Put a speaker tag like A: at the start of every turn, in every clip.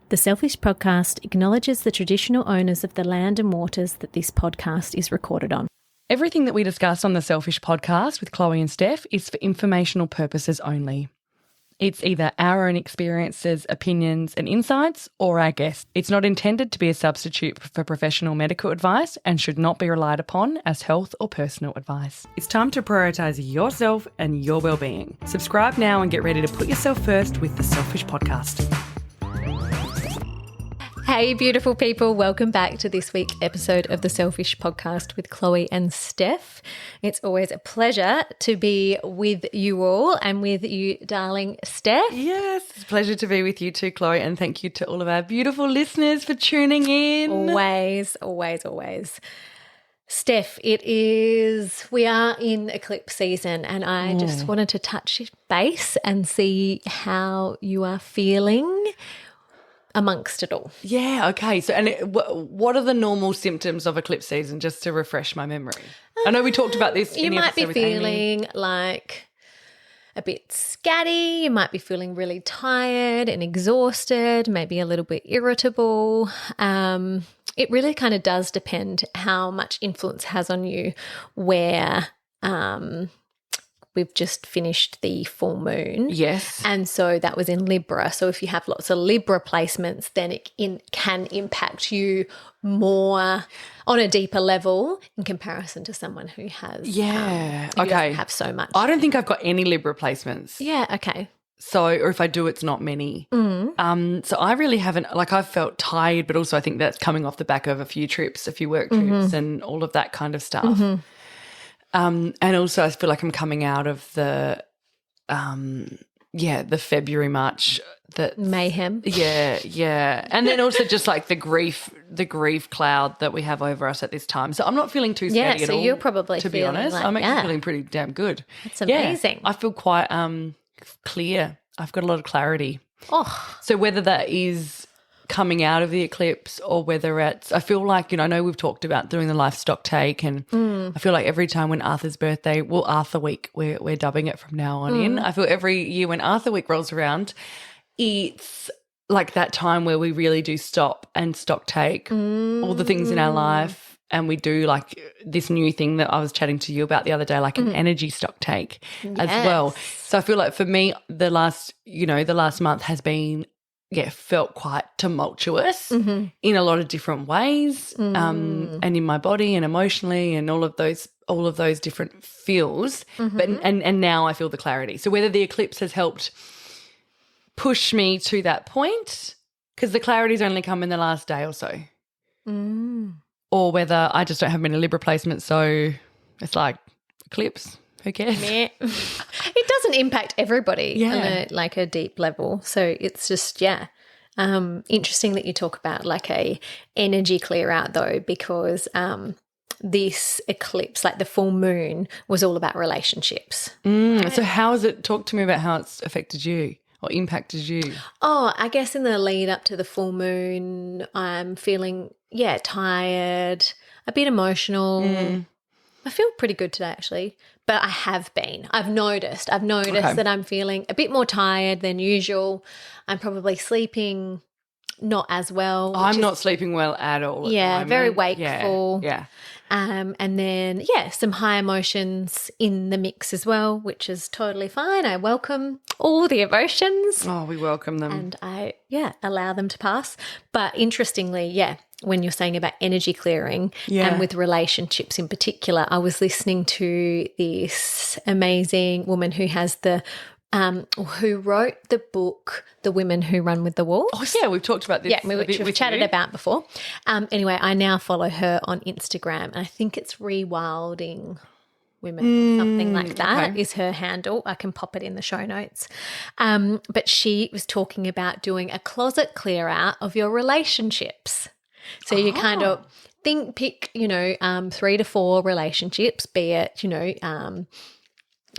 A: The Selfish Podcast acknowledges the traditional owners of the land and waters that this podcast is recorded on.
B: Everything that we discuss on the Selfish Podcast with Chloe and Steph is for informational purposes only. It's either our own experiences, opinions and insights or our guests. It's not intended to be a substitute for professional medical advice and should not be relied upon as health or personal advice. It's time to prioritise yourself and your well-being. Subscribe now and get ready to put yourself first with the Selfish Podcast.
A: Hey, beautiful people. Welcome back to this week's episode of the Selfish Podcast with Chloe and Steph. It's always a pleasure to be with you all and with you, darling Steph.
B: Yes, it's a pleasure to be with you too, Chloe, and thank you to all of our beautiful listeners for tuning in.
A: Always, always, always. Steph, we are in eclipse season and I just wanted to touch base and see how you are feeling amongst it all.
B: Yeah, okay. So, what are the normal symptoms of eclipse season, just to refresh my memory? I know we talked about this.
A: You might be feeling like a bit scatty. You might be feeling really tired and exhausted, maybe a little bit irritable. It really kind of does depend how much influence it has on you where we've just finished the full moon.
B: Yes.
A: And so that was in Libra. So if you have lots of Libra placements, then it can impact you more on a deeper level in comparison to someone who has who doesn't have so much.
B: I don't think I've got any Libra placements.
A: Yeah, okay.
B: So, or if I do, it's not many. So I really haven't, I've felt tired, but also I think that's coming off the back of a few work trips and all of that kind of stuff. And also I feel like I'm coming out of the February, March. That
A: mayhem.
B: Yeah. And then also just like the grief cloud that we have over us at this time. So I'm not feeling too steady at all.
A: So you're probably
B: to be honest. I'm actually feeling pretty damn good.
A: That's amazing.
B: I feel quite clear. I've got a lot of clarity.
A: Oh.
B: So whether that is coming out of the eclipse or whether it's, I feel like, I know we've talked about doing the life stock take and I feel like every time when Arthur's birthday, Arthur week, we're dubbing it from now on in. I feel every year when Arthur week rolls around, it's like that time where we really do stop and stock take all the things in our life, and we do like this new thing that I was chatting to you about the other day, like an energy stock take as well. So I feel like for me, the last month has been felt quite tumultuous in a lot of different ways, and in my body and emotionally and all of those different feels. But and now I feel the clarity. So whether the eclipse has helped push me to that point, because the clarity's only come in the last day or so, or whether I just don't have many Libra placements, so it's like eclipse. Who cares?
A: It doesn't impact everybody on a deep level. So it's just, interesting that you talk about like a energy clear out though, because this eclipse, like the full moon, was all about relationships. Right?
B: So how has it, talk to me about how it's affected you or impacted you?
A: Oh, I guess in the lead up to the full moon, I'm feeling, tired, a bit emotional. I feel pretty good today actually, but I've noticed that I'm feeling a bit more tired than usual. I'm probably sleeping not as well.
B: I'm not sleeping well at all.
A: Very wakeful.
B: Yeah.
A: And then, some high emotions in the mix as well, which is totally fine. I welcome all the emotions.
B: Oh, we welcome them.
A: And I, allow them to pass. But interestingly, when you're saying about energy clearing and with relationships in particular, I was listening to this amazing woman who has who wrote the book, The Women Who Run with the Wolves.
B: Oh, yeah, we've talked about this.
A: Yeah, which we've chatted about before. Anyway, I now follow her on Instagram, and I think it's Rewilding Women or something like that is her handle. I can pop it in the show notes. But she was talking about doing a closet clear out of your relationships. So you kind of pick, 3 to 4 relationships, be it,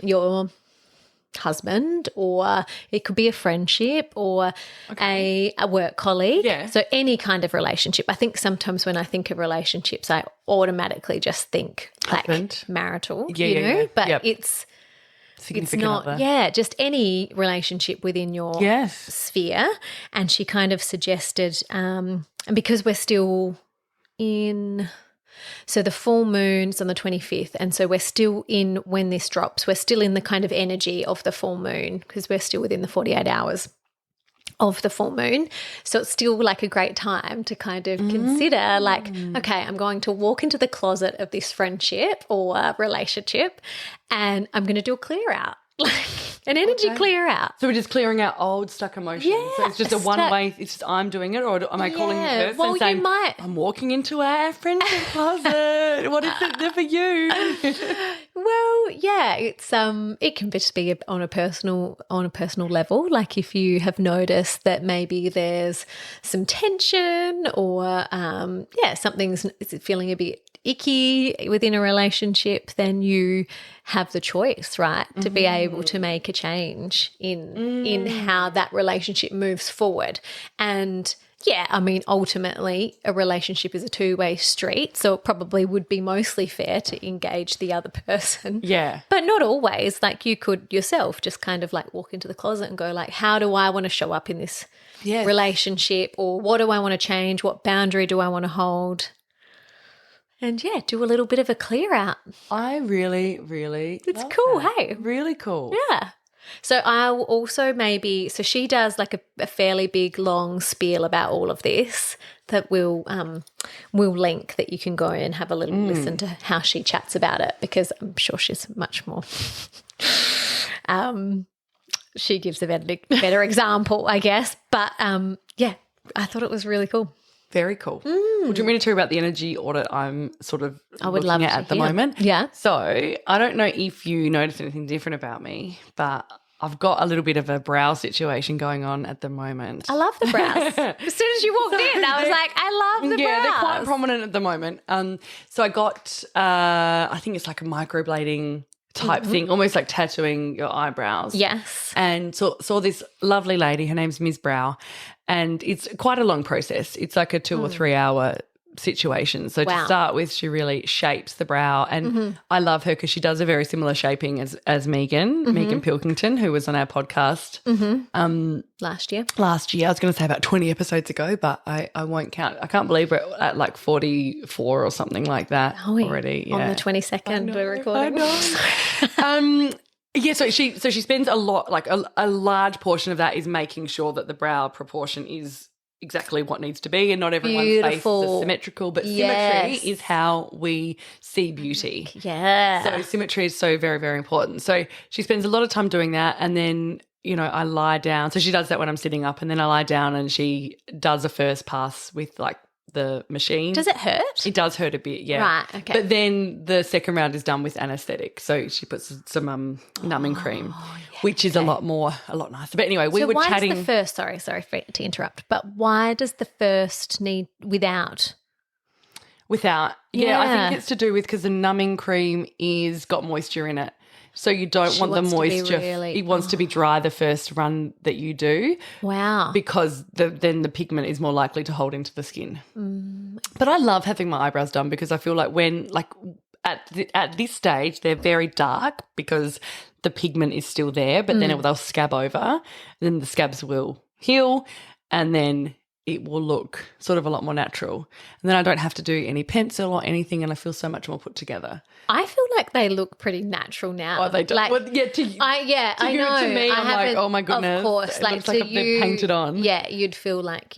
A: your husband, or it could be a friendship or a work colleague. Yeah. So any kind of relationship. I think sometimes when I think of relationships, I automatically just think like marital, but it's
B: significant other.
A: Yeah, just any relationship within your sphere. And she kind of suggested, and because we're still so the full moon's on the 25th, and so we're still in, when this drops, we're still in the kind of energy of the full moon because we're still within the 48 hours of the full moon. So it's still like a great time to kind of consider like, okay, I'm going to walk into the closet of this friendship or relationship and I'm going to do a clear out. Like an energy clear out.
B: So we're just clearing out old stuck emotions.
A: Yeah,
B: so it's just a one-way, it's just I'm doing it, or am I calling you first and saying, I'm walking into our friendship closet. What is it there for you?
A: Well, yeah, it's it can just be on a personal level. Like if you have noticed that maybe there's some tension or something's feeling a bit icky within a relationship, then you have the choice, right, to be able to make a change in how that relationship moves forward. And yeah, I mean, ultimately a relationship is a two-way street, so it probably would be mostly fair to engage the other person.
B: Yeah.
A: But not always. Like you could yourself just kind of like walk into the closet and go like, how do I want to show up in this relationship, or what do I want to change? What boundary do I want to hold? And yeah, do a little bit of a clear out.
B: I really, really
A: It's cool,
B: that.
A: hey?
B: Really cool.
A: Yeah. So I'll also so she does like a fairly big long spiel about all of this that we'll link, that you can go and have a little listen to how she chats about it, because I'm sure she's much more she gives a better example, I guess. But yeah, I thought it was really cool.
B: Very cool. Would you want me to tell you about the energy audit I'm sort of looking at the moment?
A: Yeah.
B: So I don't know if you noticed anything different about me, but I've got a little bit of a brow situation going on at the moment.
A: I love the brows. As soon as you walked in, I was like, I love the brows.
B: Yeah, they're quite prominent at the moment. So I got, I think it's like a microblading type thing, almost like tattooing your eyebrows.
A: Yes.
B: And saw this lovely lady, her name's Ms. Brow, and it's quite a long process. It's like a 2 or 3 hour situation. So to start with, she really shapes the brow, and I love her because she does a very similar shaping as Megan Pilkington, who was on our podcast
A: last year.
B: I was going to say about 20 episodes ago, but I won't count. I can't believe we're at like 44 or something like that already. Yeah.
A: On the 22nd we're recording.
B: Yeah, so she spends a lot, like a large portion of that is making sure that the brow proportion is exactly what needs to be, and not everyone's face is symmetrical, but symmetry is how we see beauty.
A: Yeah.
B: So symmetry is so very, very important. So she spends a lot of time doing that, and then, you know, I lie down. So she does that when I'm sitting up, and then I lie down and she does a first pass with like the machine.
A: Does it hurt?
B: It does hurt a bit, yeah.
A: Right, okay.
B: But then the second round is done with anaesthetic. So she puts some numbing cream, which is a lot nicer. But anyway, we were chatting.
A: So why does the first, sorry to interrupt, but why does the first need without?
B: Without, yeah, I think it's to do with because the numbing cream is got moisture in it. So you don't want the moisture. It wants to be dry the first run that you do.
A: Wow.
B: Because then the pigment is more likely to hold into the skin. But I love having my eyebrows done because I feel like when, like at this stage, they're very dark because the pigment is still there, but then they'll scab over. Then the scabs will heal, and then it will look sort of a lot more natural. And then I don't have to do any pencil or anything, and I feel so much more put together.
A: I feel like they look pretty natural now.
B: Oh, they do.
A: Like,
B: well, yeah, to you.
A: I know.
B: To me, I'm like, oh my goodness.
A: Of course.
B: It
A: like
B: looks like they're painted on.
A: Yeah, you'd feel like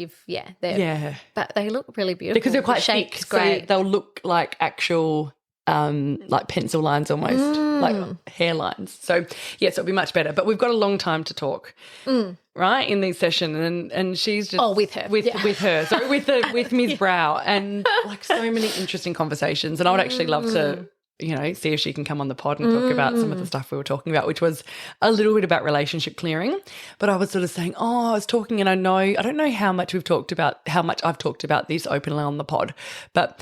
A: but they look really beautiful.
B: Because they're quite thick,
A: great.
B: so they'll look like actual like pencil lines almost, like hairlines. So, yes, it'll be much better. But we've got a long time to talk, right, in these sessions. And she's just...
A: with her.
B: With her. So with Ms. Brow, and like so many interesting conversations. And I would actually love to, you know, see if she can come on the pod and talk about some of the stuff we were talking about, which was a little bit about relationship clearing. But I was sort of saying, I was talking, and I don't know how much I've talked about this openly on the pod, but...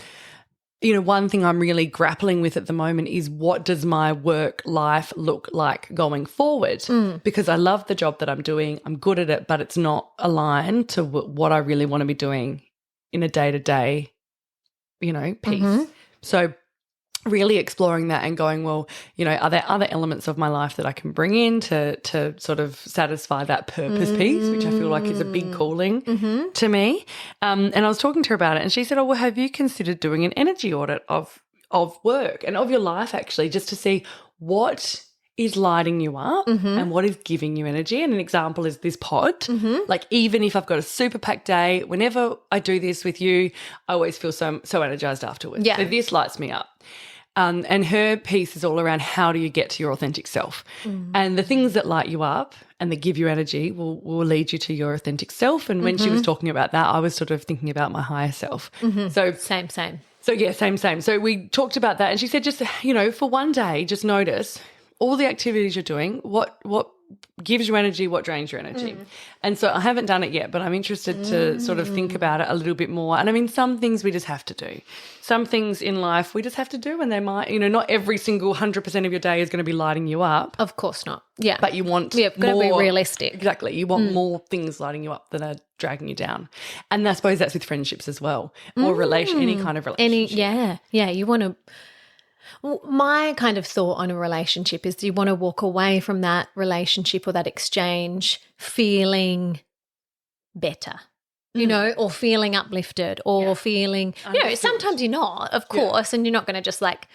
B: You know, one thing I'm really grappling with at the moment is what does my work life look like going forward? Because I love the job that I'm doing. I'm good at it, but it's not aligned to what I really want to be doing in a day-to-day, you know, piece. So really exploring that and going, well, you know, are there other elements of my life that I can bring in to sort of satisfy that purpose piece, which I feel like is a big calling to me. And I was talking to her about it and she said, oh, well, have you considered doing an energy audit of work and of your life actually, just to see what is lighting you up and what is giving you energy. And an example is this pod. Like even if I've got a super packed day, whenever I do this with you, I always feel so energized afterwards.
A: Yeah.
B: So this lights me up. And her piece is all around how do you get to your authentic self. And the things that light you up and that give you energy will lead you to your authentic self. And when she was talking about that, I was sort of thinking about my higher self. So
A: Same.
B: So yeah, same. So we talked about that and she said just, you know, for one day, just notice all the activities you're doing, what gives you energy, what drains your energy. And so I haven't done it yet, but I'm interested to sort of think about it a little bit more. And I mean, some things we just have to do. Some things in life we just have to do, and they might, you know, not every single 100% of your day is going to be lighting you up.
A: Of course not. Yeah.
B: But you want
A: got to be realistic.
B: Exactly. You want more things lighting you up than are dragging you down. And I suppose that's with friendships as well, or any kind of relationship.
A: Yeah. You want to. Well, my kind of thought on a relationship is you want to walk away from that relationship or that exchange feeling better, you know, or feeling uplifted or feeling, you know, sometimes you're not, of course, and you're not going to just like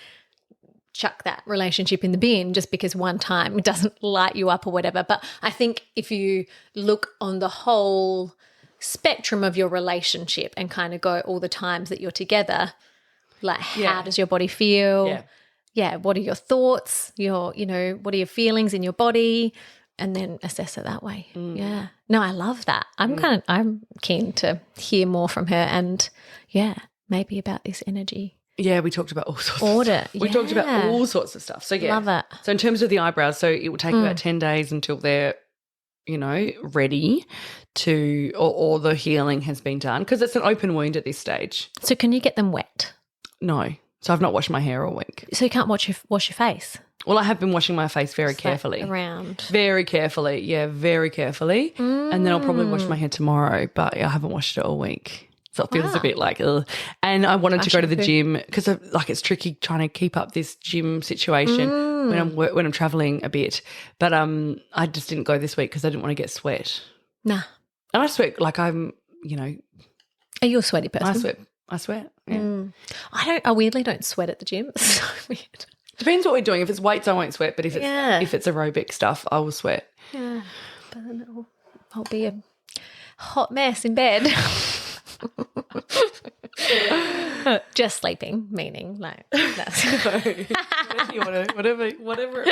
A: chuck that relationship in the bin just because one time it doesn't light you up or whatever. But I think if you look on the whole spectrum of your relationship and kind of go all the times that you're together, like how does your body feel? Yeah, what are your thoughts? What are your feelings in your body? And then assess it that way. Yeah. No, I love that. I'm keen to hear more from her and maybe about this energy.
B: Yeah, we talked about all sorts
A: audit.
B: of stuff. We talked about all sorts of stuff. So
A: love it.
B: So in terms of the eyebrows, so it will take about 10 days until they're, you know, ready to or the healing has been done because it's an open wound at this stage.
A: So can you get them wet?
B: No. So I've not washed my hair all week.
A: So you can't wash your face?
B: Well, I have been washing my face very carefully.
A: Around.
B: Very carefully. Yeah, very carefully. And then I'll probably wash my hair tomorrow, but I haven't washed it all week. So it feels a bit like, ugh. And I wanted to go to the gym because like it's tricky trying to keep up this gym situation when I'm traveling a bit. But I just didn't go this week because I didn't want to get sweat.
A: Nah.
B: And I sweat like I'm, you know.
A: Are you a sweaty person?
B: I sweat. Yeah.
A: I weirdly don't sweat at the gym. It's so weird.
B: Depends what we're doing. If it's weights, I won't sweat. But if it's aerobic stuff, I will sweat.
A: Yeah. But then I'll be a hot mess in bed. Just sleeping, meaning like that's
B: whatever.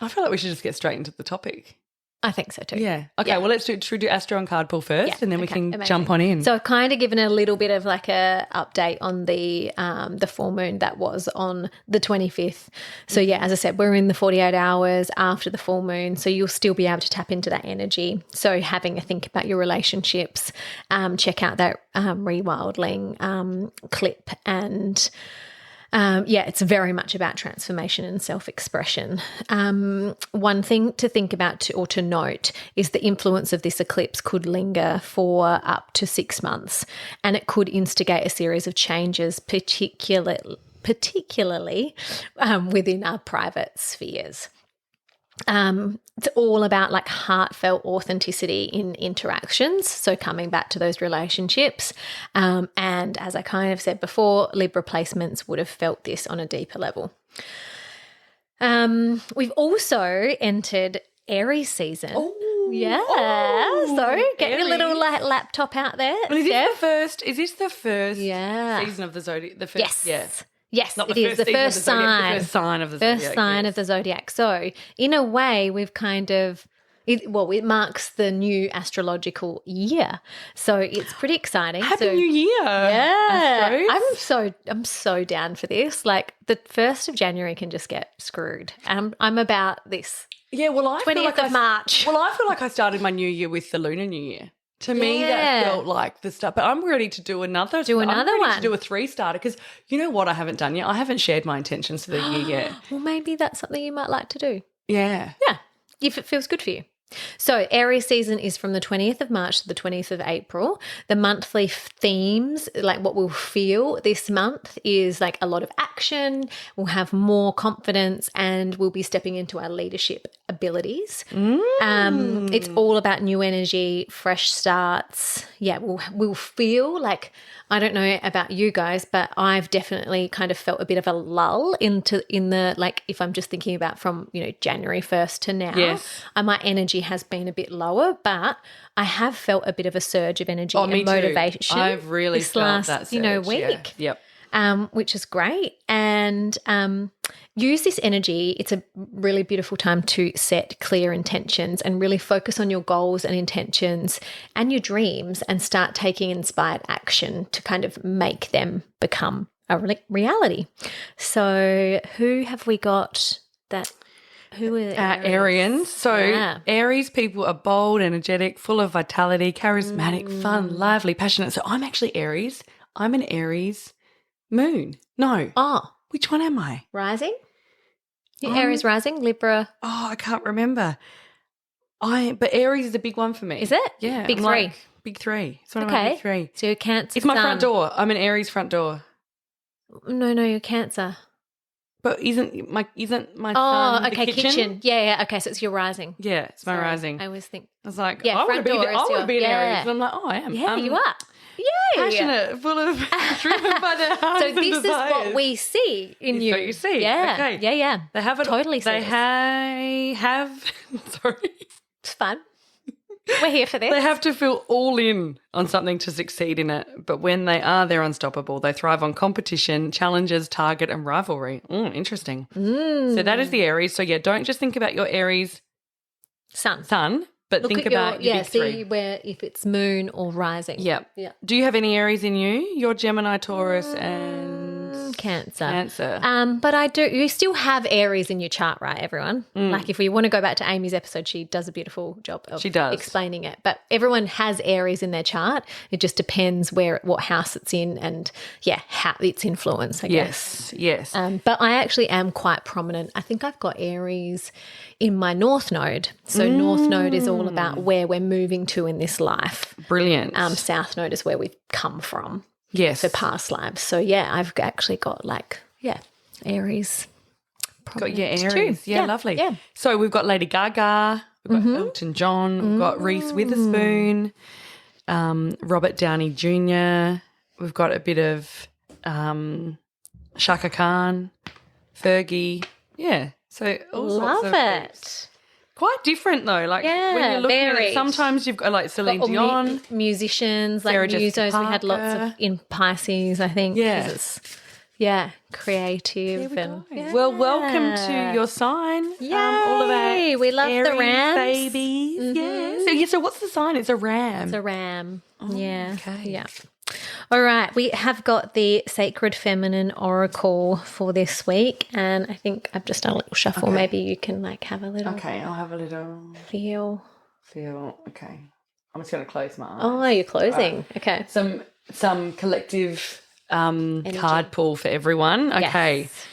B: I feel like we should just get straight into the topic.
A: I think so too.
B: Yeah. Okay, well should we do Astro and Card Pull first and then we can jump on in.
A: So I've kind of given a little bit of like a update on the full moon that was on the 25th. So yeah, as I said, we're in the 48 hours after the full moon, so you'll still be able to tap into that energy. So having a think about your relationships, check out that rewilding clip and it's very much about transformation and self-expression. One thing to think about or to note is the influence of this eclipse could linger for up to 6 months, and it could instigate a series of changes, particularly within our private spheres. It's all about like heartfelt authenticity in interactions. So coming back to those relationships. And as I kind of said before, Libra placements would have felt this on a deeper level. We've also entered Aries season.
B: Oh,
A: yeah. So get your little laptop out there.
B: Well, is this the first season of the zodiac? The first,
A: yes. Yes,
B: not
A: it is the first sign.
B: The first sign of the zodiac.
A: First sign of the zodiac. So, in a way, we've kind of it marks the new astrological year. So it's pretty exciting.
B: Happy New Year.
A: Yeah. I'm so down for this. Like the 1st of January can just get screwed. I'm about this.
B: Yeah, well, I
A: 20th
B: feel like
A: of March.
B: Well, I feel like I started my new year with the Lunar New Year. To me, that felt like the stuff. But I'm ready to do another.
A: One.
B: To do a 3-starter because you know what I haven't done yet? I haven't shared my intentions for the year yet.
A: Well, maybe that's something you might like to do.
B: Yeah.
A: Yeah, if it feels good for you. So Aries season is from the 20th of March to the 20th of April. The monthly themes, like what we'll feel this month, is like a lot of action. We'll have more confidence and we'll be stepping into our leadership abilities. It's all about new energy, fresh starts. Yeah, we'll feel like, I don't know about you guys, but I've definitely kind of felt a bit of a lull in the, like, if I'm just thinking about from, January 1st to now,
B: Yes.
A: my energy has been a bit lower, but I have felt a bit of a surge of energy
B: me
A: and motivation.
B: Too. I've really
A: this
B: felt
A: last,
B: that surge,
A: week.
B: Yeah. Yep.
A: Which is great. And use this energy. It's a really beautiful time to set clear intentions and really focus on your goals and intentions and your dreams and start taking inspired action to kind of make them become a reality. So who have we got that? Who are
B: Arians. So Aries people are bold, energetic, full of vitality, charismatic, fun, lively, passionate. So I'm actually Aries. I'm an Aries moon. No.
A: Oh.
B: Which one am I?
A: Rising? Aries rising, Libra.
B: Oh, I can't remember. But Aries is a big one for me.
A: Is it?
B: Yeah.
A: Big
B: I'm
A: three.
B: like, big three. It's one of my big three.
A: So you're Cancer.
B: It's my front door. I'm an Aries front door.
A: No, you're Cancer.
B: But isn't my son
A: okay,
B: the kitchen?
A: Yeah. Okay, so it's your rising.
B: Yeah, it's my rising.
A: I always think.
B: I was like,
A: yeah,
B: I want to be an Aries. And I'm like, I am.
A: Yeah, you are. Yay.
B: Passionate, full of driven by their hearts.
A: So this is what we see in you.
B: What you see.
A: Yeah.
B: Okay.
A: Yeah.
B: They have it.
A: Totally.
B: They have. Sorry.
A: It's fun. We're here for this.
B: They have to feel all in on something to succeed in it. But when they are, they're unstoppable. They thrive on competition, challenges, target, and rivalry. Interesting. So that is the Aries. So, don't just think about your Aries sun, but think about your big three.
A: See where if it's moon or rising.
B: Yeah. Do you have any Aries in you? You're Gemini, Taurus, and Cancer.
A: But I do. You still have Aries in your chart, right, everyone? Like if we want to go back to Amy's episode, she does a beautiful job of explaining it. But everyone has Aries in their chart. It just depends what house it's in and, how its influence, I guess.
B: Yes.
A: But I actually am quite prominent. I think I've got Aries in my North Node. So North Node is all about where we're moving to in this life.
B: Brilliant.
A: South Node is where we've come from.
B: Yes.
A: For past lives. So, I've actually got Aries.
B: Got your Aries.
A: Too.
B: Yeah, lovely.
A: Yeah.
B: So we've got Lady Gaga, we've got Elton John, we've got Reese Witherspoon, Robert Downey Jr., we've got a bit of Shaka Khan, Fergie. Yeah. So all sorts of
A: it.
B: Quite different though. Like when you're looking at it, sometimes you've got like Celine Dion.
A: Musicians, like musos. We had lots of in Pisces, I think.
B: Yeah.
A: Creative.
B: Well, welcome to your sign.
A: Yay.
B: All of our
A: we love
B: Aries
A: the rams.
B: babies. Yeah. So what's the sign? It's a ram.
A: It's a ram.
B: Okay.
A: Yeah. All right, we have got the Sacred Feminine Oracle for this week, and I think I've just done a little shuffle. Okay. Maybe you can have a little.
B: Okay, I'll have a little
A: feel.
B: Okay, I'm just going to close my eyes.
A: Oh, you're closing. Right. Okay.
B: Some collective card pull for everyone. Okay, yes.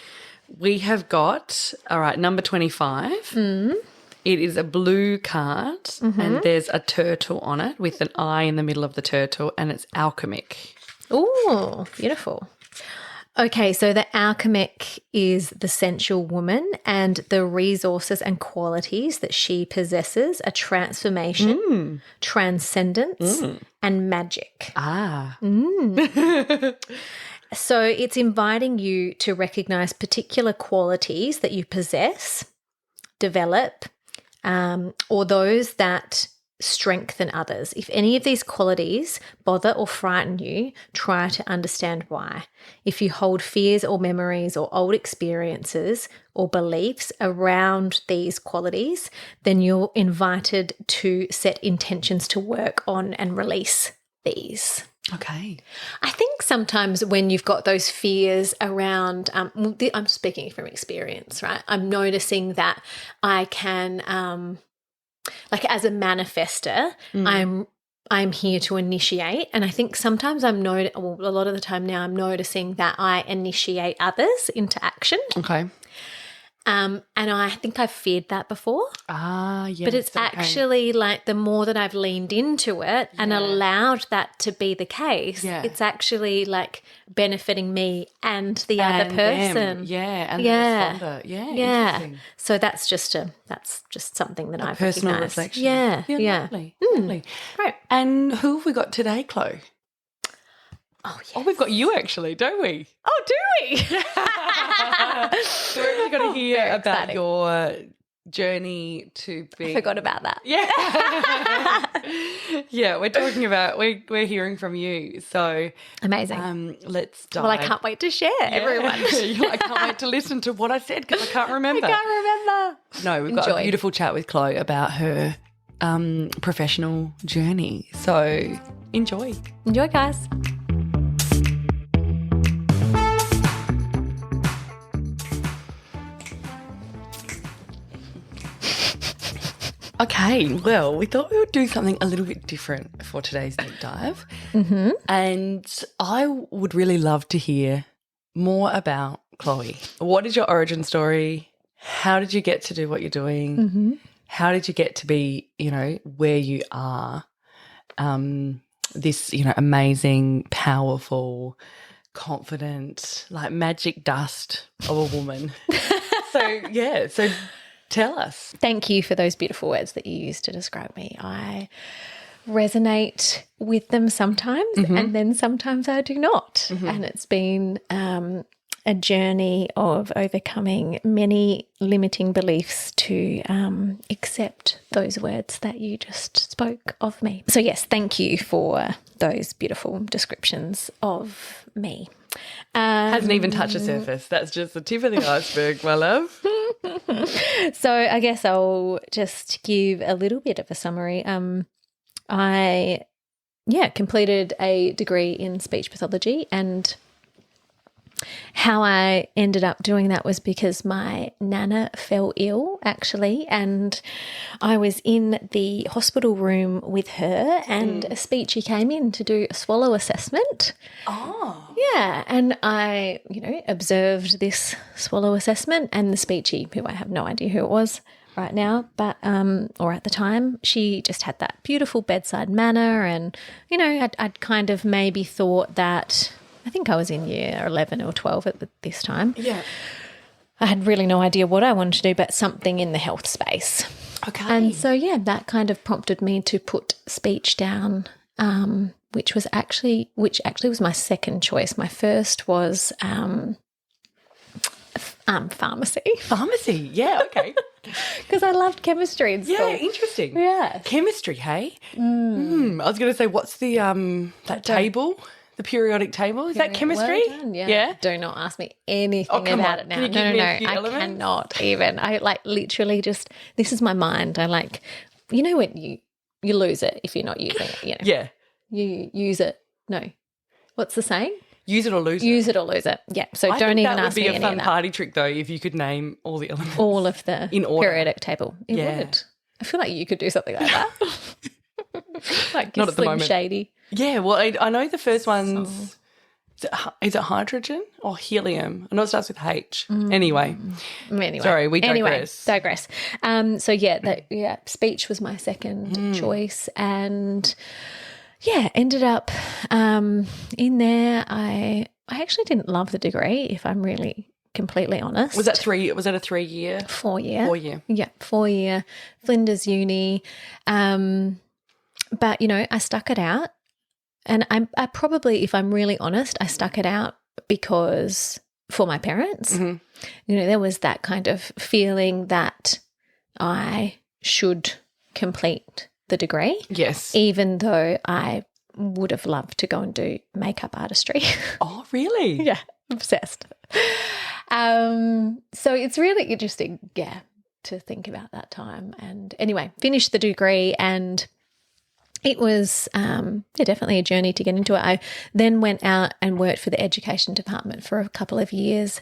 B: We have got number 25. It is a blue card and there's a turtle on it with an eye in the middle of the turtle and it's alchemic.
A: Oh, beautiful. Okay, so the alchemic is the sensual woman and the resources and qualities that she possesses are transformation, transcendence, and magic. So it's inviting you to recognize particular qualities that you possess, develop, or those that strengthen others. If any of these qualities bother or frighten you, try to understand why. If you hold fears or memories or old experiences or beliefs around these qualities, then you're invited to set intentions to work on and release these.
B: Okay.
A: I think sometimes when you've got those fears around, I'm speaking from experience, right? I'm noticing that I can, as a manifester, I'm here to initiate. And I think sometimes a lot of the time now I'm noticing that I initiate others into action.
B: Okay.
A: And I think I've feared that before.
B: Ah, yes.
A: But it's actually like the more that I've leaned into it and allowed that to be the case, it's actually like benefiting me and the other person.
B: Them. Yeah, and the responder. Yeah, interesting.
A: So that's just something that I've
B: personal
A: recognised.
B: reflection.
A: Yeah.
B: Lovely. Lovely.
A: Great.
B: And who have we got today, Chloe?
A: Oh, yes.
B: Oh, we've got you actually, don't we?
A: Oh, do we?
B: So we're actually going to hear about your journey to be.
A: I forgot about that.
B: Yeah. Yeah, we're talking about, we're hearing from you. So
A: amazing.
B: Let's dive.
A: Well, I can't wait to share, everyone.
B: I can't wait to listen to what I said because I can't remember.
A: I can't remember.
B: No, we've got a beautiful chat with Chloe about her professional journey. So enjoy.
A: Enjoy, guys.
B: Okay, well, we thought we would do something a little bit different for today's deep dive. And I would really love to hear more about Chloe. What is your origin story? How did you get to do what you're doing? How did you get to be, where you are? This, amazing, powerful, confident, like magic dust of a woman. So tell us.
A: Thank you for those beautiful words that you used to describe me. I resonate with them sometimes and then sometimes I do not. And it's been a journey of overcoming many limiting beliefs to accept those words that you just spoke of me. So yes, thank you for those beautiful descriptions of me.
B: Hasn't even touched the surface. That's just the tip of the iceberg, my love.
A: So I guess I'll just give a little bit of a summary. I completed a degree in speech pathology, and how I ended up doing that was because my nana fell ill, actually, and I was in the hospital room with her and a speechy came in to do a swallow assessment.
B: Oh.
A: Yeah, and I, observed this swallow assessment, and the speechy, who I have no idea who it was right now, but or at the time, she just had that beautiful bedside manner, and I'd kind of maybe thought that, I think I was in year 11 or 12 at this time.
B: Yeah.
A: I had really no idea what I wanted to do, but something in the health space.
B: Okay.
A: And so, that kind of prompted me to put speech down, which actually was my second choice. My first was pharmacy.
B: Pharmacy, yeah, okay.
A: Because I loved chemistry in school.
B: Yeah, interesting.
A: Yeah.
B: Chemistry, hey? I was going to say, what's the that table? The periodic table? Is that chemistry?
A: Well done, yeah. Do not ask me anything about it now.
B: Can you give me a few
A: I
B: elements?
A: cannot even. I literally just, this is my mind. I when you lose it if you're not using it,
B: Yeah.
A: You use it. No. What's the saying?
B: Use it or lose it.
A: Use it or lose it. Yeah. So
B: I
A: don't
B: think
A: even ask me any of that.
B: that would be a fun party trick though if you could name all the elements.
A: All of the
B: in order.
A: Periodic table. It would. I feel like you could do something like that. Like
B: not at the
A: Slim
B: moment.
A: Shady.
B: Yeah, well, I know the first one's, is it hydrogen or helium? I know it starts with H. Anyway. Sorry, we
A: digress. Speech was my second choice, and ended up in there. I actually didn't love the degree, if I'm really completely honest.
B: Was that a 3-year?
A: 4-year.
B: 4-year.
A: Yeah, 4-year. Flinders Uni. But, I stuck it out. And I probably, if I'm really honest, I stuck it out because for my parents, there was that kind of feeling that I should complete the degree.
B: Yes.
A: Even though I would have loved to go and do makeup artistry.
B: Oh, really?
A: Yeah, obsessed. So it's really interesting, to think about that time. And anyway, finished the degree, and it was definitely a journey to get into it. I then went out and worked for the education department for a couple of years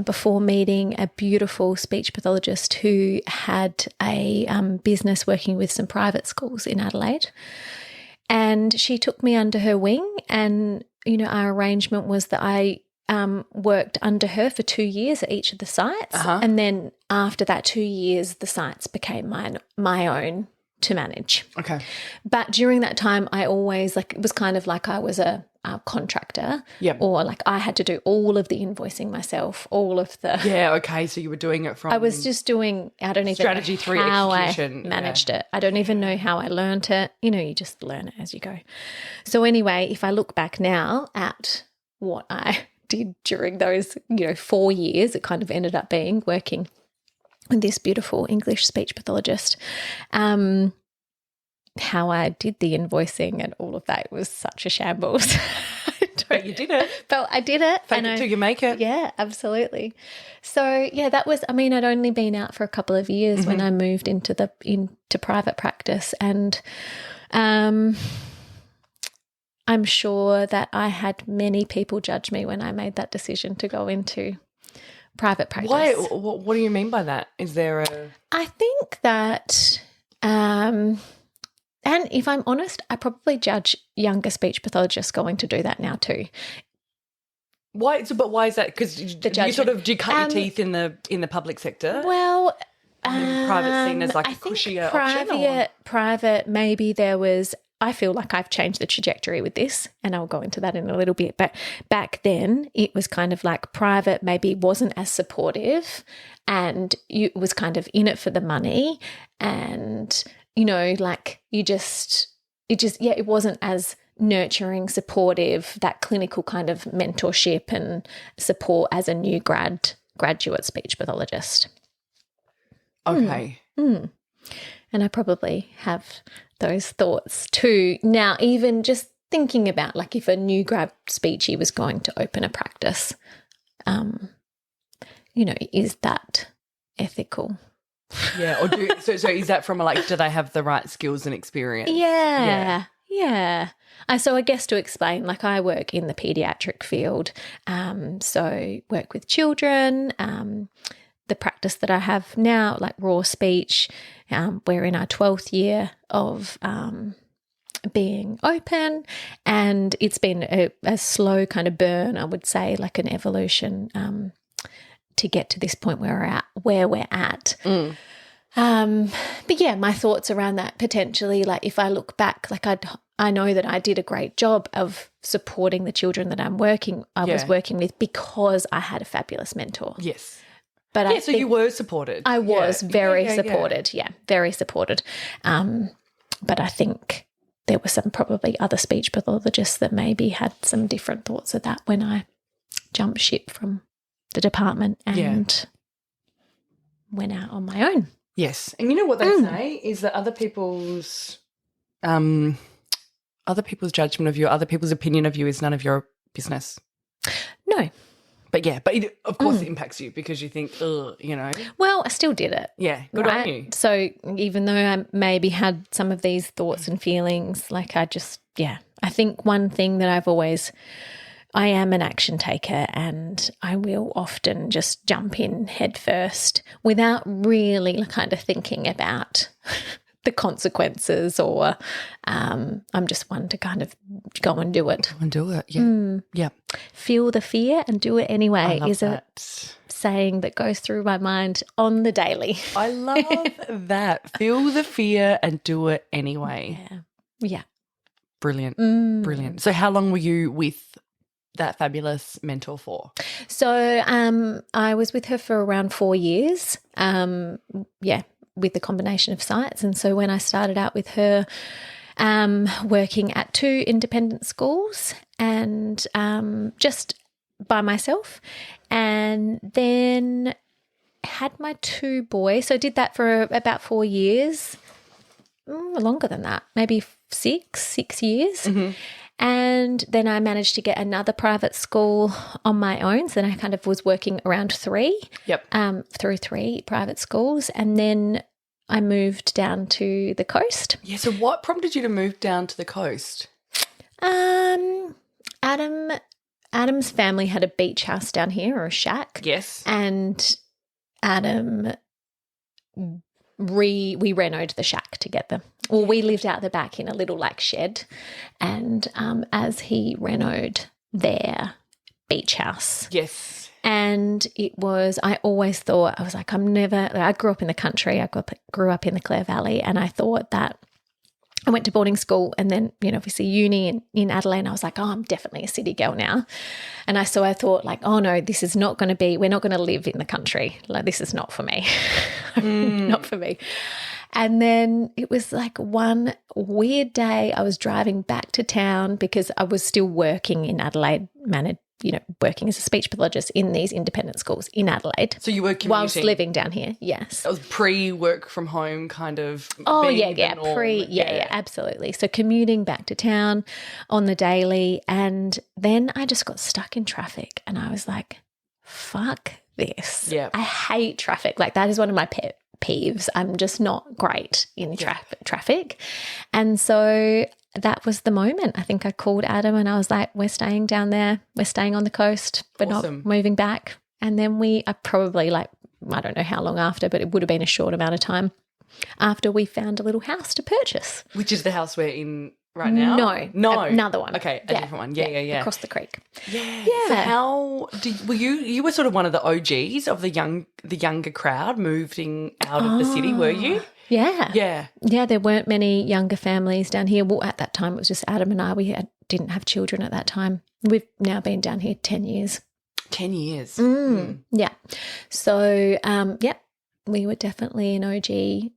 A: before meeting a beautiful speech pathologist who had a business working with some private schools in Adelaide. And she took me under her wing, and, our arrangement was that I worked under her for 2 years at each of the sites. And then after that 2 years, the sites became my own to manage.
B: Okay.
A: But during that time, I always, like, it was kind of like I was a contractor.
B: Yep.
A: Or like I had to do all of the invoicing myself, all of the.
B: Yeah, okay. So you were doing it from.
A: I was just doing, I don't even
B: strategy
A: know
B: 3
A: how
B: execution.
A: I managed it. I don't even know how I learned it. You know, you just learn it as you go. So anyway, if I look back now at what I did during those, 4 years, it kind of ended up being working with this beautiful English speech pathologist. How I did the invoicing and all of that was such a shambles.
B: But you did it.
A: But I did it.
B: Fake it till you make it.
A: Yeah, absolutely. So, yeah, that was, I mean, I'd only been out for a couple of years when I moved into private practice, and I'm sure that I had many people judge me when I made that decision to go into private practice.
B: Why? What do you mean by that? Is there a...
A: I think that... and if I'm honest, I probably judge younger speech pathologists going to do that now too.
B: Why? But why is that? Because you sort of, do you cut your teeth in the public sector?
A: Well,
B: private seen as like a cushier option?
A: Private, maybe there was, I feel like I've changed the trajectory with this, and I'll go into that in a little bit. But back then it was kind of like private maybe wasn't as supportive, and you was kind of in it for the money, and like it wasn't as nurturing, supportive, that clinical kind of mentorship and support as a new graduate speech pathologist.
B: Okay.
A: And I probably have those thoughts too. Now, even just thinking about like if a new grad speechy was going to open a practice, is that ethical?
B: Yeah, or so is that from do they have the right skills and experience?
A: Yeah. So I guess to explain, like I work in the paediatric field, so work with children. The practice that I have now, like raw speech, we're in our 12th year of being open, and it's been a slow kind of burn, I would say, like an evolution to get to this point where we're at. But yeah, my thoughts around that potentially, like if I look back, like I know that I did a great job of supporting the children that I was working with because I had a fabulous mentor.
B: Yes.
A: But
B: so you were supported.
A: I was very supported. Yeah, very supported. But I think there were some probably other speech pathologists that maybe had some different thoughts of that when I jumped ship from the department and went out on my own.
B: Yes. And you know what they say is that other people's judgment of you, other people's opinion of you is none of your business.
A: No.
B: But of course it impacts you because you think,
A: Well, I still did it.
B: Yeah, good on you.
A: So even though I maybe had some of these thoughts and feelings, like I think one thing that I am an action taker, and I will often just jump in head first without really kind of thinking about the consequences, or I'm just one to kind of go and do it.
B: Go and do it, yeah. Yeah.
A: Feel the fear and do it anyway is
B: that.
A: A saying that goes through my mind on the daily.
B: I love that. Feel the fear and do it anyway.
A: Yeah.
B: Brilliant. Brilliant. So how long were you with that fabulous mentor for?
A: So I was with her for around 4 years, with the combination of sites. And so when I started out with her, working at 2 independent schools and just by myself, and then had my 2 boys. So I did that for about 4 years, longer than that, maybe 6 years. And then I managed to get another private school on my own. So then I kind of was working around 3, through 3 private schools. And then I moved down to the coast.
B: Yeah, so what prompted you to move down to the coast?
A: Adam's family had a beach house down here, or a shack.
B: Yes.
A: And Adam, we renoed the shack together. Well, we lived out the back in a little like shed, and as he renoed there, beach house.
B: Yes.
A: And I always thought, I was like, I grew up in the country. I grew up in the Clare Valley, and I thought that I went to boarding school and then, obviously uni in Adelaide, and I was like, oh, I'm definitely a city girl now. And I thought like, oh no, this is not going to be, we're not going to live in the country. Like, this is not for me. Not for me. And then it was like one weird day I was driving back to town because I was still working in Adelaide, working as a speech pathologist in these independent schools in Adelaide.
B: So you were commuting?
A: Whilst living down here, yes.
B: That was pre-work from home kind of.
A: Oh, yeah, absolutely. So commuting back to town on the daily, and then I just got stuck in traffic, and I was like, fuck this.
B: Yeah.
A: I hate traffic. Like, that is one of my pet peeves. I'm just not great in traffic. And so that was the moment. I think I called Adam and I was like, we're staying down there. We're staying on the coast. We're not moving back. And then we are probably I don't know how long after, but it would have been a short amount of time after we found a little house to purchase.
B: Which is the house we're in right now?
A: No. Another one.
B: Okay, a different one. Yeah.
A: Across the creek.
B: Yeah. So how were you were sort of one of the OGs of the younger crowd moving out of the city, were you?
A: Yeah.
B: Yeah.
A: Yeah, there weren't many younger families down here. Well, at that time it was just Adam and I. We didn't have children at that time. We've now been down here 10 years.
B: 10 years.
A: Yeah. So, we were definitely an OG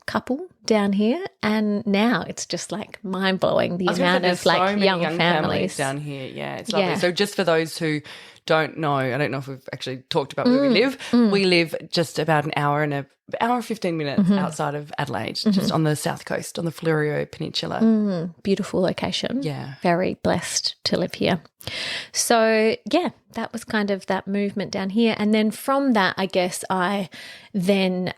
A: couple down here, and now it's just like mind-blowing the amount of like young families
B: down here. Yeah, it's lovely. So just for those who don't know, I don't know if we've actually talked about where we live. We live just about an hour and 15 minutes outside of Adelaide, just on the south coast, on the Fleurieu Peninsula.
A: Beautiful location.
B: Yeah. Very
A: blessed to live here. So, yeah, that was kind of that movement down here. And then from that, I guess I then,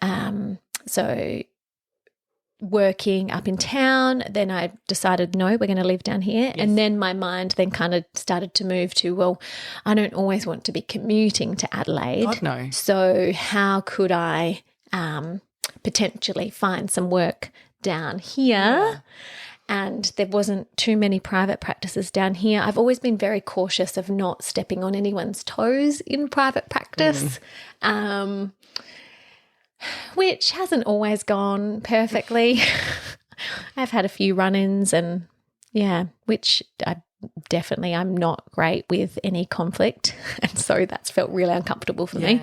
A: working up in town, then I decided, no, we're going to live down here. Yes. And then my mind then kind of started to move to, well, I don't always want to be commuting to Adelaide.
B: God, no.
A: So how could I potentially find some work down here? Yeah. And there wasn't too many private practices down here. I've always been very cautious of not stepping on anyone's toes in private practice. Which hasn't always gone perfectly. I've had a few run-ins and, which I'm not great with any conflict. And so that's felt really uncomfortable for me.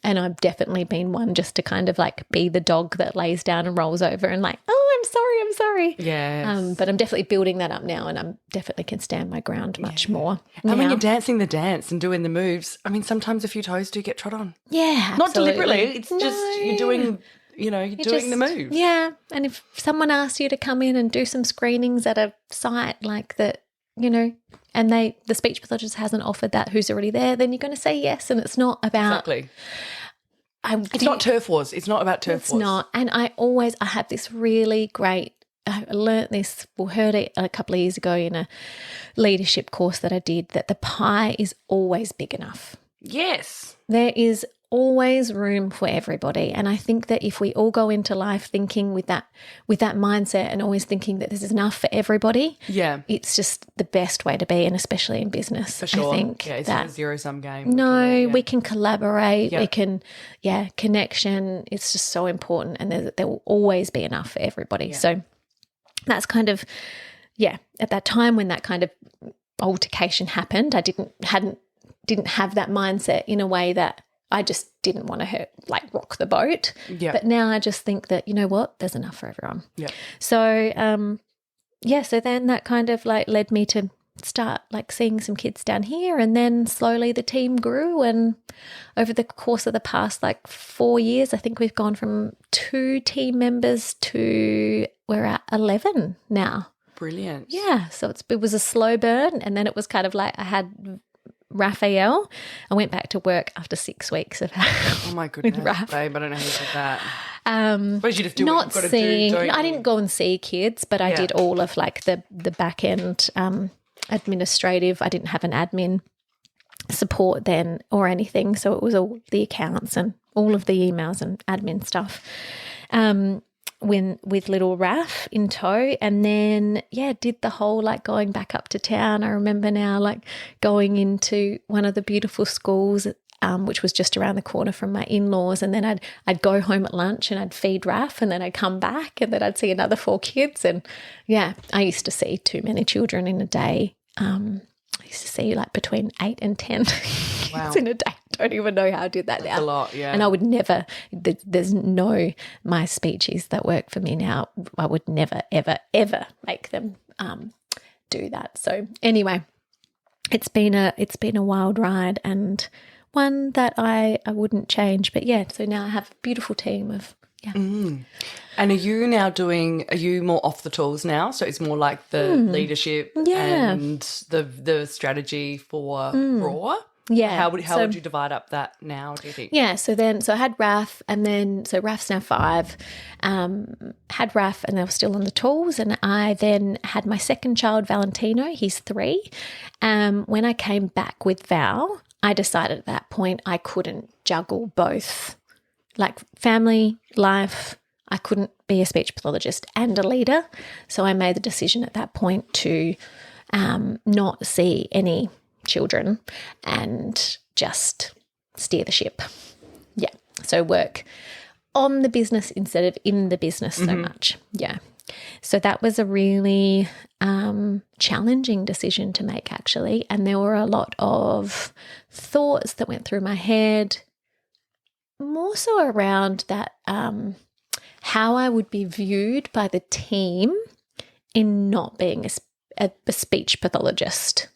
A: And I've definitely been one just to kind of like be the dog that lays down and rolls over and like, oh, I'm sorry.
B: Yes.
A: But I'm definitely building that up now, and I definitely can stand my ground much more.
B: And when you're dancing the dance and doing the moves, I mean, sometimes a few toes do get trod on.
A: Yeah,
B: Not deliberately. It's just you're doing, you're doing the moves.
A: Yeah, and if someone asks you to come in and do some screenings at a site like that, and the speech pathologist hasn't offered that who's already there, then you're going to say yes, and it's not about
B: exactly. It's not turf wars. It's not about turf wars.
A: It's not. And I have this really great, I heard it a couple of years ago in a leadership course that I did, that the pie is always big enough.
B: Yes.
A: There is always room for everybody. And I think that if we all go into life thinking with that mindset and always thinking that this is enough for everybody, it's just the best way to be, and especially in business.
B: For sure.
A: I think
B: it's not a zero-sum game.
A: We can collaborate. We can, connection. It's just so important, and there will always be enough for everybody. Yeah. So that's kind of, at that time when that kind of altercation happened, I didn't have that mindset in a way that I just didn't want to rock the boat. Yeah. But now I just think that, you know what, there's enough for everyone.
B: Yeah.
A: So, so then that kind of led me to start seeing some kids down here, and then slowly the team grew, and over the course of the past 4 years, I think we've gone from 2 team members to we're at 11 now.
B: Brilliant.
A: Yeah. So it was a slow burn, and then it was kind of I had Raphael. I went back to work after 6 weeks of
B: oh my goodness, babe, I don't know how you did that. Suppose you just do
A: not
B: what you've got
A: seeing,
B: to do,
A: I didn't go and see kids, but I did all of the back end administrative. I didn't have an admin support then or anything, so it was all the accounts and all of the emails and admin stuff. with little Raph in tow, and then did the whole like going back up to town. I remember now like going into one of the beautiful schools, which was just around the corner from my in-laws, and then I'd go home at lunch and I'd feed Raph, and then I'd come back and then I'd see another 4 kids, and I used to see too many children in a day. I used to see like between 8 and 10 kids in a day. I don't even know how I did that now.
B: That's a lot, yeah.
A: And I would never, there's no, my speeches that work for me now, I would never, ever, ever make them do that. So anyway, it's been a wild ride, and one that I wouldn't change. But so now I have a beautiful team of,
B: And are you more off the tools now? So it's more like the leadership and the strategy for raw?
A: Yeah.
B: How would you divide up that now, do you think?
A: Yeah, so I had Raph, and then Raph's now 5. Had Raph, and they were still on the tools, and I then had my second child, Valentino. He's 3. When I came back with Val, I decided at that point I couldn't juggle both, like family, life. I couldn't be a speech pathologist and a leader, so I made the decision at that point to not see any children and just steer the ship. Yeah. So work on the business instead of in the business so much. Yeah. So that was a really challenging decision to make, actually. And there were a lot of thoughts that went through my head, more so around that how I would be viewed by the team in not being a speech pathologist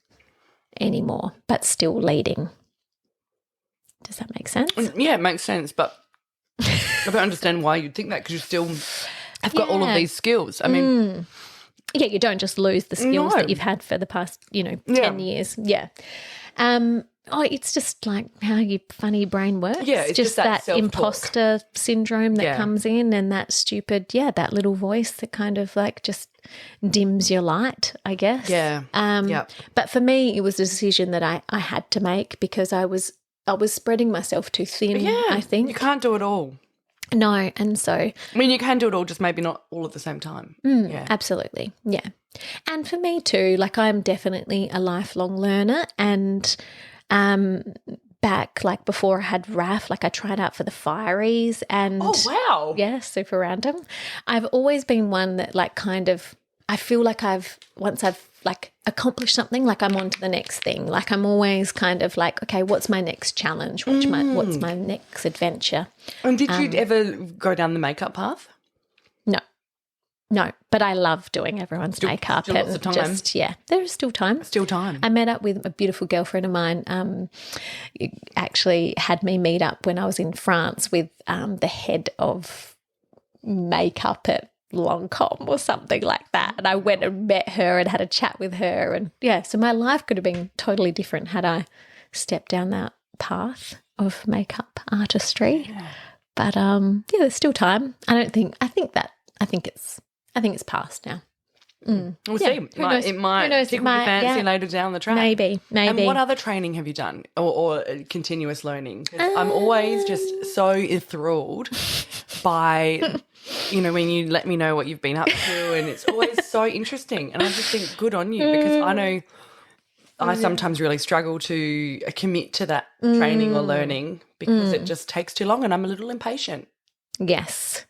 A: anymore, but still leading. Does that make sense?
B: Yeah, it makes sense, but I don't understand why you'd think that, because you still have got all of these skills. I mean,
A: you don't just lose the skills that you've had for the past, 10 years. Yeah. It's just like how your funny brain works.
B: Yeah, it's just that
A: imposter syndrome that comes in, and that stupid, that little voice that kind of like just dims your light, I guess.
B: Yeah.
A: But for me, it was a decision that I had to make, because I was spreading myself too thin, I think.
B: You can't do it all.
A: No, and so...
B: I mean, you can do it all, just maybe not all at the same time.
A: Absolutely, yeah. And for me too, like I'm definitely a lifelong learner, and back like before I had Raph, like I tried out for the Aries, and super random. I've always been one that like kind of, I feel like once I've like accomplished something, like I'm on to the next thing. Like I'm always kind of like, okay, what's my next challenge? What's my next adventure?
B: And did you ever go down the makeup path?
A: No, but I love doing everyone's makeup.
B: Still lots of time.
A: There is still time.
B: I
A: met up with a beautiful girlfriend of mine. Actually had me meet up when I was in France with the head of makeup at Lancôme or something like that. And I went and met her and had a chat with her. And so my life could have been totally different had I stepped down that path of makeup artistry. Yeah. But there's still time. I think it's past now.
B: We'll see. It might tickle your fancy later down the track.
A: Maybe.
B: And what other training have you done, or continuous learning? 'Cause I'm always just so enthralled by, when you let me know what you've been up to, and it's always so interesting. And I just think good on you, because I know I sometimes really struggle to commit to that training or learning, because it just takes too long, and I'm a little impatient.
A: Yes.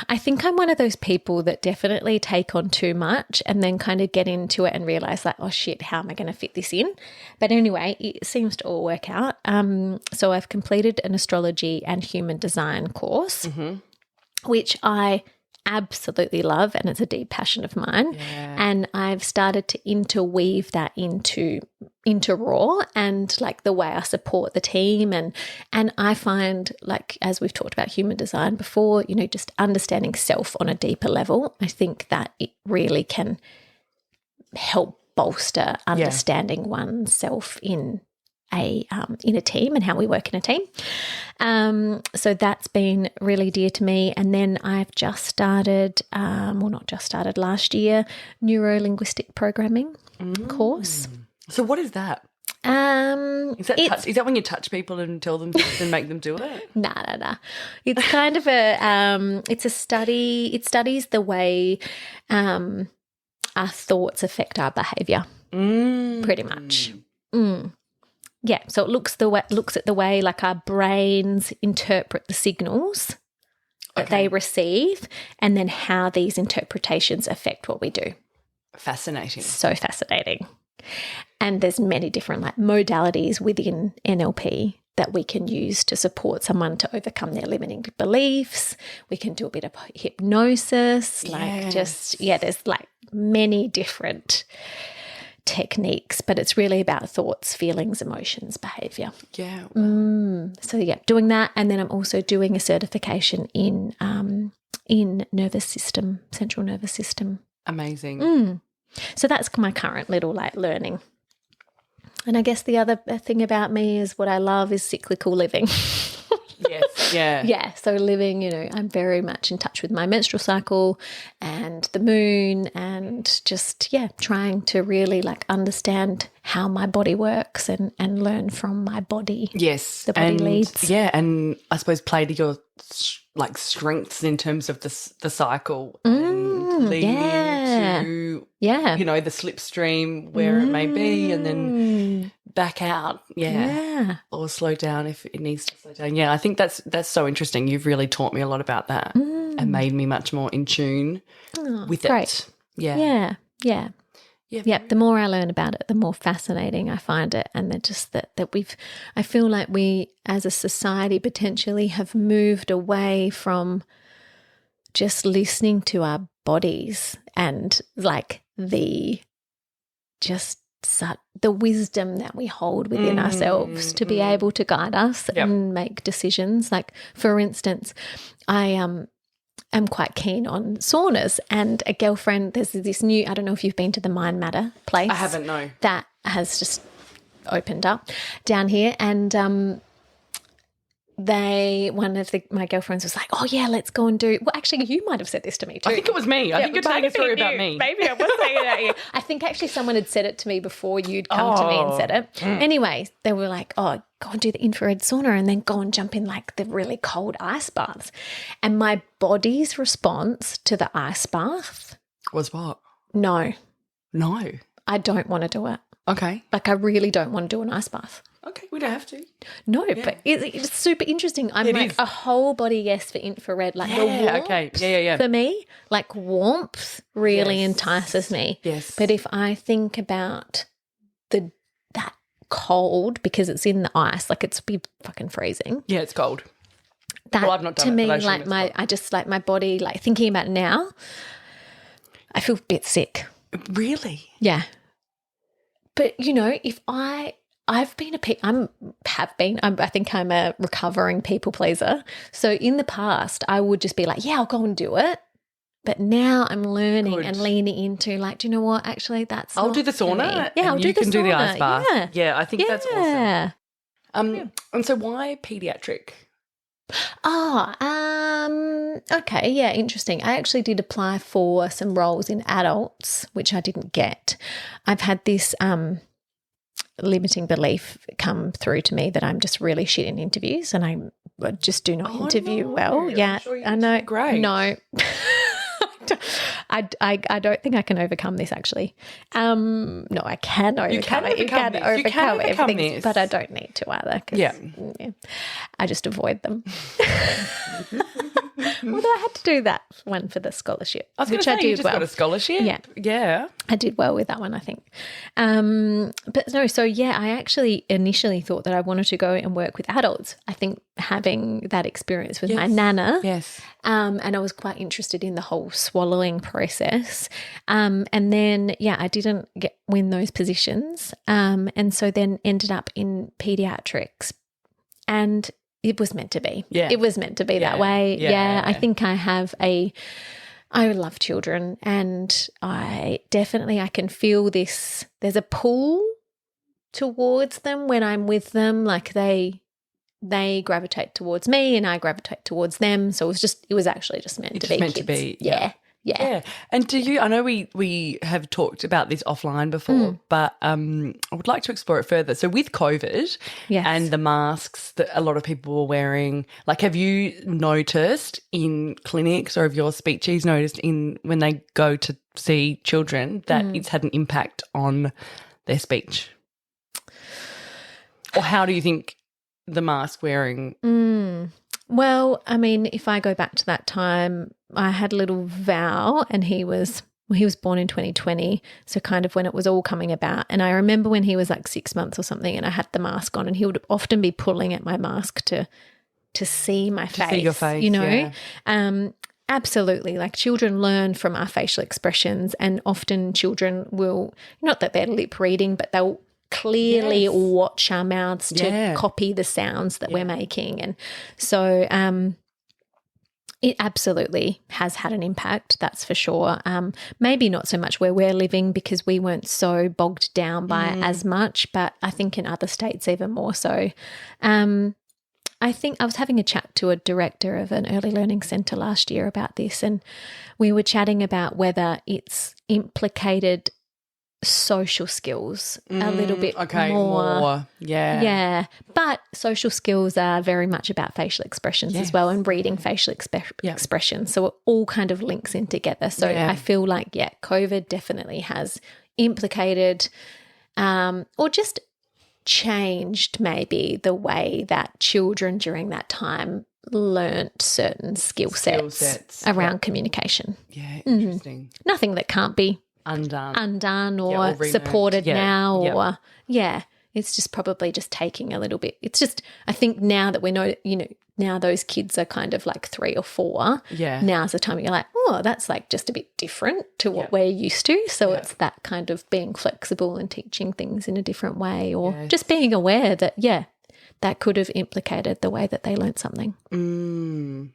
A: I think I'm one of those people that definitely take on too much and then kind of get into it and realise like, oh shit, how am I going to fit this in? But anyway, it seems to all work out. So I've completed an astrology and human design course, which I absolutely love, and it's a deep passion of mine. Yeah. And I've started to interweave that into raw and like the way I support the team, and I find, like, as we've talked about human design before, just understanding self on a deeper level, I think that it really can help bolster understanding oneself in a team and how we work in a team. So that's been really dear to me. And then I've just started, last year, neuro-linguistic programming course.
B: So what is that? Is that when you touch people and tell them and make them do it?
A: Nah. It's kind of it's a study. It studies the way our thoughts affect our behaviour, pretty much. Yeah, so it looks at the way like our brains interpret the signals that they receive, and then how these interpretations affect what we do.
B: Fascinating.
A: So fascinating. And there's many different modalities within NLP that we can use to support someone to overcome their limiting beliefs. We can do a bit of hypnosis, there's many different techniques, but it's really about thoughts, feelings, emotions, behaviour.
B: Yeah.
A: Doing that, and then I'm also doing a certification in nervous system, central nervous system.
B: Amazing.
A: So that's my current little learning. And I guess the other thing about me is what I love is cyclical living.
B: Yes, yeah.
A: Yeah, so living, I'm very much in touch with my menstrual cycle and the moon, and just, trying to really understand how my body works and learn from my body.
B: Yes.
A: The body leads.
B: Yeah, and I suppose play to your strengths in terms of the cycle and lean into, the slipstream where it may be, and then back out, or slow down if it needs to slow down. Yeah, I think that's so interesting. You've really taught me a lot about that and made me much more in tune with it. Yeah.
A: The more I learn about it, the more fascinating I find it, and then just that I feel like we as a society potentially have moved away from just listening to our bodies and the wisdom that we hold within ourselves to be able to guide us and make decisions. Like, for instance, I am quite keen on saunas, and a girlfriend, there's this new, I don't know if you've been to the Mind Matter place.
B: I haven't, no.
A: That has just opened up down here, and one of my girlfriends was like, oh yeah, let's go and do, well, actually you might have said this to me too.
B: I think it was me. I think you're telling a story about me.
A: Maybe I was saying it about you. I think actually someone had said it to me before you'd come to me and said it. Anyway, they were like, oh, go and do the infrared sauna and then go and jump in the really cold ice baths. And my body's response to the ice bath
B: was what?
A: No.
B: I
A: don't want to do it.
B: Okay.
A: I really don't want to do an ice bath.
B: Okay, we don't have to.
A: No, but it's super interesting. I'm a whole body yes for infrared. The warmth for me, warmth really entices me.
B: Yes.
A: But if I think about that cold, because it's in the ice, it's be fucking freezing.
B: Yeah, it's cold.
A: That
B: I've not done
A: to
B: it,
A: me,
B: I
A: just my body, thinking about it now, I feel a bit sick.
B: Really?
A: Yeah. But if I think I'm a recovering people pleaser. So in the past, I would just be like, yeah, I'll go and do it. But now I'm learning and leaning into do you know what? Actually, I'll
B: do the sauna.
A: Yeah, I'll do the sauna. You can do the
B: ice bath. Yeah, I think that's awesome. And so why pediatric?
A: Okay, yeah, interesting. I actually did apply for some roles in adults, which I didn't get. I've had this limiting belief come through to me that I'm just really shit in interviews, and I just do not interview well. Yeah, sure I know.
B: Great.
A: No. I don't think I can overcome this actually. No, I can overcome it. You can overcome everything, this. But I don't need to either. Yeah. I just avoid them. Although I had to do that one for the scholarship,
B: which I did you just got a scholarship. Yeah,
A: I did well with that one, I think. But no, so I actually initially thought that I wanted to go and work with adults. I think having that experience with my nana, and I was quite interested in the whole swallowing process. And then I didn't win those positions, and so then ended up in pediatrics, and it was meant to be. Yeah. It was meant to be that way. Yeah. I think I love children, and I can feel this. There's a pull towards them when I'm with them. They gravitate towards me and I gravitate towards them. So it was actually just meant to be.
B: Meant
A: kids.
B: to be.
A: Yeah. Yeah.
B: And do you, I know we have talked about this offline before, but I would like to explore it further. So with COVID and the masks that a lot of people were wearing, like have you noticed in clinics or have your speechies noticed in when they go to see children that it's had an impact on their speech? Or how do you think the mask wearing?
A: Well, I mean, if I go back to that time, I had little Val and he was born in 2020, so kind of when it was all coming about. And I remember when he was like 6 months or something and I had the mask on and he would often be pulling at my mask to see my face.
B: See your face,
A: you know. Absolutely. Like children learn from our facial expressions and often children will, not that they're lip reading, but they'll clearly watch our mouths to copy the sounds that we're making. And so it absolutely has had an impact, that's for sure. Maybe not so much where we're living because we weren't so bogged down by as much, but I think in other states even more so. I think I was having a chat to a director of an early learning centre last year about this, and we were chatting about whether it's implicated social skills a little bit more. Yeah. But social skills are very much about facial expressions as well and reading facial expressions. So it all kind of links in together. So I feel like, COVID definitely has implicated or just changed maybe the way that children during that time learnt certain skill sets around communication.
B: Yeah, interesting.
A: Nothing that can't be undone or supported now or it's just probably just taking a little bit. It's just, I think now that we know, now those kids are kind of like 3 or 4. Now's the time you're like, oh, that's like just a bit different to what we're used to. So it's that kind of being flexible and teaching things in a different way or just being aware that, that could have implicated the way that they learnt something.
B: And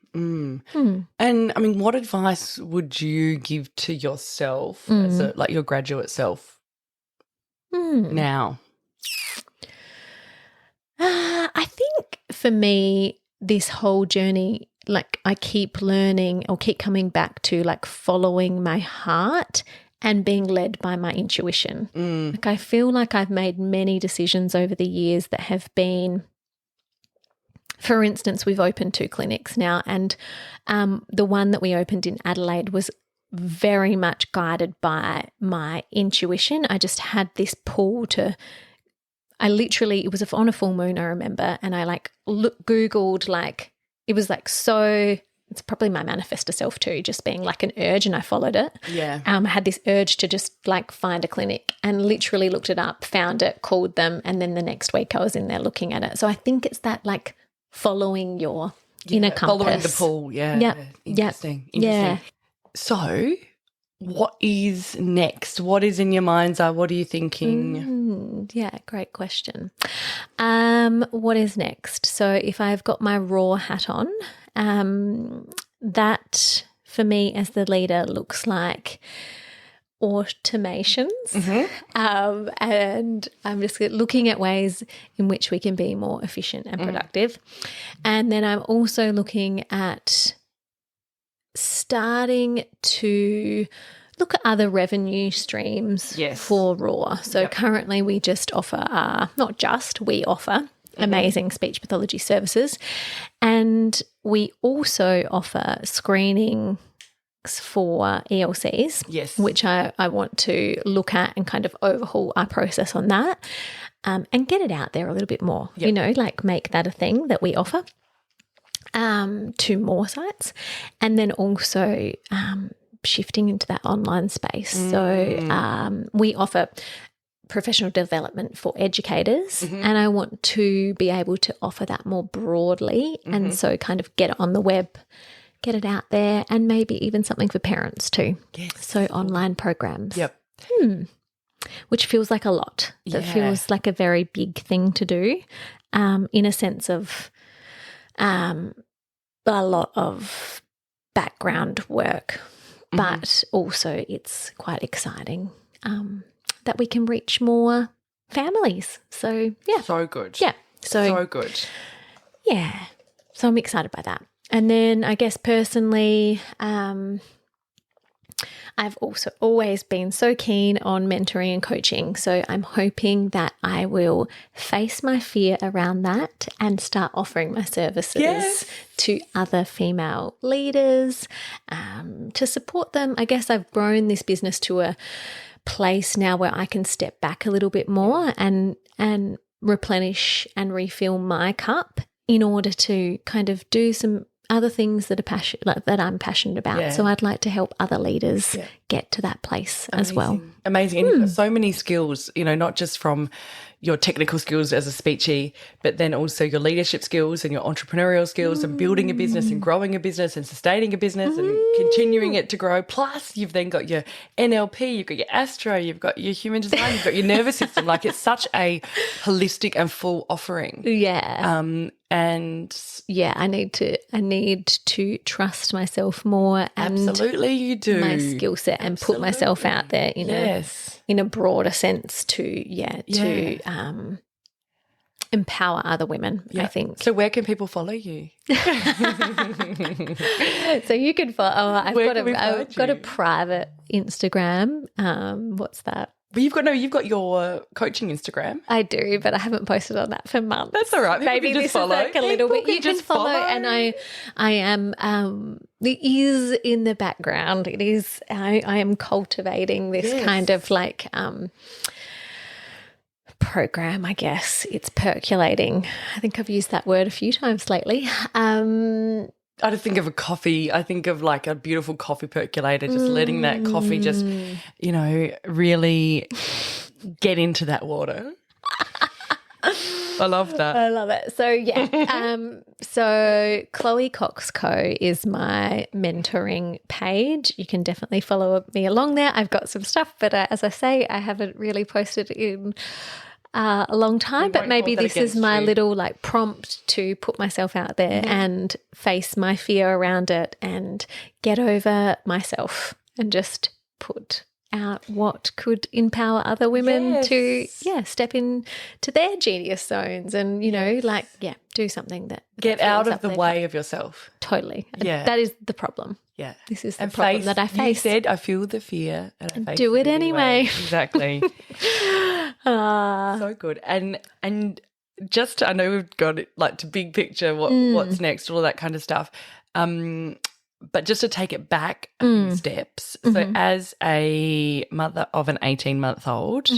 B: I mean, what advice would you give to yourself as like your graduate self now?
A: I think for me, this whole journey, like I keep learning or keep coming back to like following my heart and being led by my intuition. Like I feel like I've made many decisions over the years that have been, for instance, we've opened 2 clinics now and the one that we opened in Adelaide was very much guided by my intuition. I just had this pull it was on a full moon, I remember, and I like Googled like, it was like so, it's probably my manifestor self too, just being like an urge and I followed it. I had this urge to just like find a clinic and literally looked it up, found it, called them, and then the next week I was in there looking at it. So I think it's that like following your inner compass.
B: Following the pull, Interesting.
A: Yeah.
B: So what is next? What is in your mind's eye? What are you thinking?
A: Great question. What is next? So if I've got my raw hat on, that for me as the leader looks like automations, and I'm just looking at ways in which we can be more efficient and productive. And then I'm also looking at starting to look at other revenue streams for Raw. So currently we just offer, we offer amazing speech pathology services, and we also offer screening for ELCs, which I want to look at and kind of overhaul our process on that, and get it out there a little bit more, like make that a thing that we offer to more sites, and then also shifting into that online space. So we offer professional development for educators, and I want to be able to offer that more broadly, and so kind of get it on the web, get it out there, and maybe even something for parents too. So online programs. Which feels like a lot. That feels like a very big thing to do, in a sense of a lot of background work, but also it's quite exciting that we can reach more families. So,
B: So good.
A: So
B: good.
A: Yeah. So I'm excited by that. And then I guess personally, I've also always been so keen on mentoring and coaching. So I'm hoping that I will face my fear around that and start offering my services to other female leaders to support them. I guess I've grown this business to a place now where I can step back a little bit more and replenish and refill my cup in order to kind of do some other things that that I'm passionate about.
B: Yeah.
A: So I'd like to help other leaders get to that place as well.
B: Amazing. And you've got so many skills, not just from your technical skills as a speechy, but then also your leadership skills and your entrepreneurial skills and building a business and growing a business and sustaining a business and continuing it to grow. Plus, you've then got your NLP, you've got your astro, you've got your human design, you've got your nervous system. Like, it's such a holistic and full offering.
A: Yeah.
B: And
A: I need to trust myself more and
B: absolutely you do.
A: My skill set and put myself out there in a broader sense to empower other women, I think.
B: So where can people follow you?
A: So you can follow I've got a private Instagram. What's that?
B: But you've got your coaching Instagram.
A: I do, but I haven't posted on that for months.
B: That's all right.
A: Maybe this
B: follow.
A: is like a little bit. You can follow, and I am. It is in the background. It is. I am cultivating this kind of like program. I guess it's percolating. I think I've used that word a few times lately.
B: I just think of a coffee. I think of like a beautiful coffee percolator, just letting that coffee just, really get into that water. I love that.
A: I love it. So, so Chloe Cox Co is my mentoring page. You can definitely follow me along there. I've got some stuff, but as I say, I haven't really posted in a long time, but maybe this is my little like prompt to put myself out there and face my fear around it and get over myself and just put out what could empower other women to step into their genius zones and do something that
B: get out of the way of yourself.
A: Totally. That is the problem.
B: Yeah.
A: This is the problem that I face.
B: You said I feel the fear and I face
A: do it anyway.
B: Exactly. So good. And just I know we've got it like to big picture what's next, all that kind of stuff. But just to take it back a few steps. So as a mother of an 18-month-old,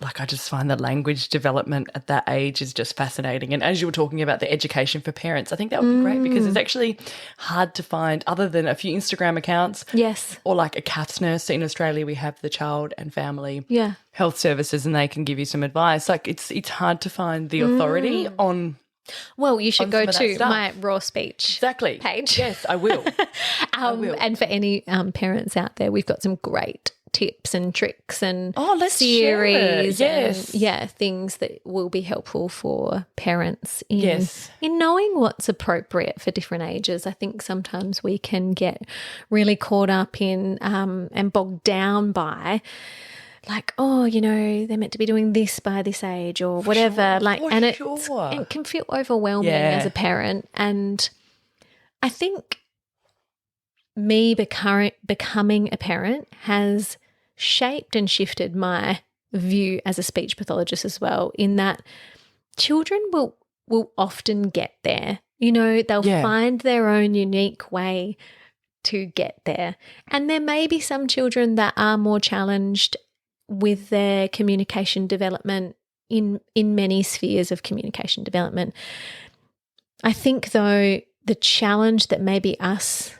B: like I just find the language development at that age is just fascinating. And as you were talking about the education for parents, I think that would be great because it's actually hard to find other than a few Instagram accounts.
A: Yes.
B: Or like a CAFS nurse. So in Australia we have the Child and Family Health Services and they can give you some advice. Like it's hard to find the authority on.
A: Well, you should go to my Raw Speech page.
B: Yes, I will.
A: And for any parents out there, we've got some great tips and tricks and
B: series
A: and things that will be helpful for parents in knowing what's appropriate for different ages. I think sometimes we can get really caught up in and bogged down by like, they're meant to be doing this by this age or whatever. It can feel overwhelming as a parent. And I think me becoming a parent has shaped and shifted my view as a speech pathologist as well, in that children will often get there. They'll find their own unique way to get there. And there may be some children that are more challenged with their communication development in many spheres of communication development. I think, though, the challenge that maybe us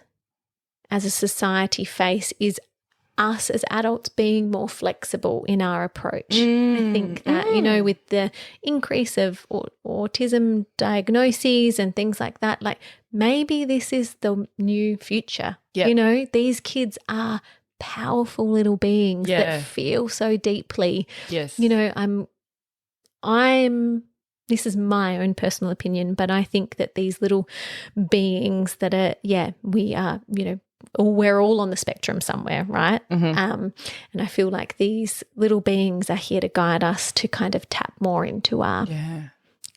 A: as a society face is us as adults being more flexible in our approach. I think that, with the increase of autism diagnoses and things like that, like maybe this is the new future. Yep. These kids are powerful little beings that feel so deeply.
B: Yes.
A: I'm this is my own personal opinion, but I think that these little beings that are, we are, we're all on the spectrum somewhere, right? And I feel like these little beings are here to guide us to kind of tap more into our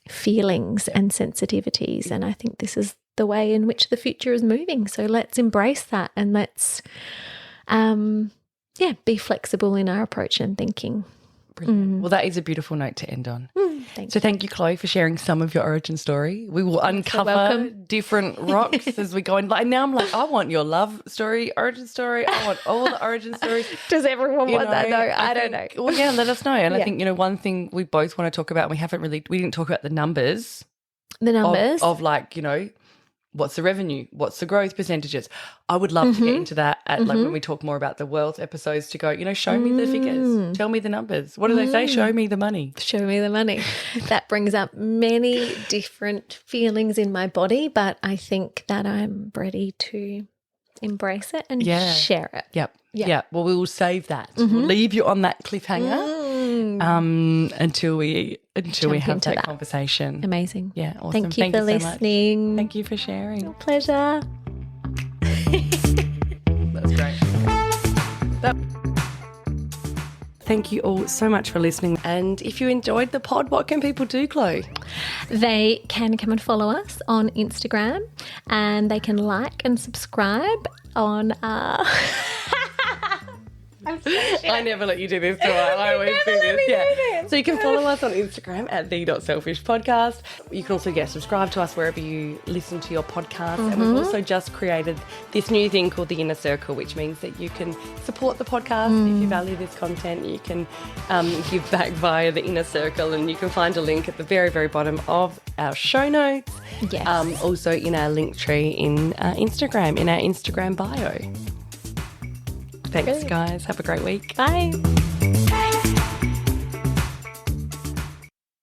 A: feelings and sensitivities. And I think this is the way in which the future is moving. So let's embrace that and let's be flexible in our approach and thinking.
B: Brilliant. Well, that is a beautiful note to end on. So thank you, Chloe, for sharing some of your origin story. We will uncover different rocks as we go in. Like, now I'm like, I want your love story, origin story. I want all the origin stories.
A: Does everyone want that? No, I don't know.
B: Well, yeah, let us know. And I think, one thing we both want to talk about, we didn't talk about the numbers.
A: The numbers?
B: Of like, what's the revenue? What's the growth percentages? I would love to get into that at like when we talk more about the wealth episodes to go, show me the figures. Tell me the numbers. What do they say? Show me the money.
A: Show me the money. That brings up many different feelings in my body, but I think that I'm ready to embrace it and share it.
B: Yep. Yeah. Well, we will save that. We'll leave you on that cliffhanger until we have that conversation.
A: Amazing.
B: Yeah. Awesome.
A: Thank you for listening.
B: Thank you for sharing.
A: Pleasure.
B: That's great. Thank you all so much for listening. And if you enjoyed the pod, what can people do, Chloe?
A: They can come and follow us on Instagram, and they can like and subscribe on
B: I never let you do this, do I? I always do this. Yeah. So you can follow us on Instagram at the.selfishpodcast. You can also subscribe to us wherever you listen to your podcast. And we've also just created this new thing called the Inner Circle, which means that you can support the podcast if you value this content. You can give back via the Inner Circle, and you can find a link at the very, very bottom of our show notes.
A: Yes.
B: Also in our link tree in Instagram, in our Instagram bio. Thanks, guys. Have a great week.
A: Bye.